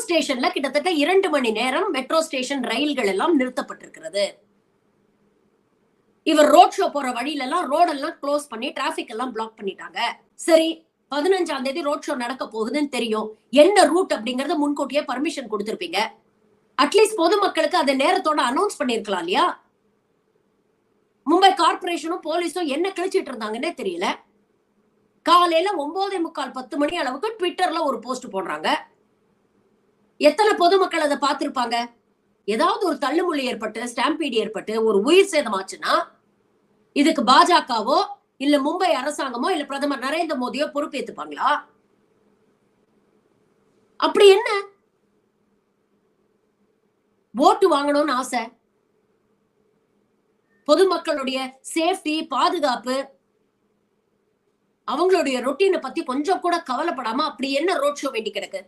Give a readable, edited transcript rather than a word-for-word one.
ஸ்டேஷன்ல கிட்டத்தட்ட 2 மணி நேரம் மெட்ரோ ஸ்டேஷன் ரயில்கள் எல்லாம் நிறுத்தப்பட்டிருக்கிறது. இவர் ரோட் ஷோ போற வழியில எல்லாம் ரோடெல்லாம் க்ளோஸ் பண்ணி டிராபிக் எல்லாம் பிளாக் பண்ணிட்டாங்க. சரி, 15ஆம் தேதி ரோட் ஷோ நடக்க போகுதுன்னு தெரியும். என்ன ரூட் அப்படிங்கறத முன்கூட்டியே பர்மிஷன் கொடுத்திருப்பீங்க. அட்லீஸ்ட் பொதுமக்களுக்கு அதை நேரத்தோட அனௌன்ஸ் பண்ணிருக்கலாம் இல்லையா? மும்பை கார்பரேஷனும் போலீஸும் என்ன கிழிச்சிட்டு இருந்தாங்கன்னே தெரியல. காலையில 9:45 10 மணி அளவுக்கு ட்விட்டர்ல ஒரு போஸ்ட் போடுறாங்க. எத்தனை பொதுமக்கள் அதை பார்த்திருப்பாங்க? ஏதாவது ஒரு தள்ளுமுள்ளி ஏற்பட்டு ஸ்டாம்பீடு ஏற்பட்டு ஒரு உயிர் சேதமாச்சுன்னா இதுக்கு பாஜகவோ இல்ல மும்பை அரசாங்கமோ இல்ல பிரதமர் நரேந்திர மோடியோ பொறுப்பேற்றுப்பாங்களா? அப்படி என்ன ஓட்டு வாங்கணும்னு ஆசை? பொதுமக்களுடைய சேஃப்டி, பாதுகாப்பு, அவங்களுடைய ரொட்டீனை பத்தி கொஞ்சம் கூட கவலைப்படாம அப்படி என்ன ரோட் ஷோ வேண்டி கிடக்கு?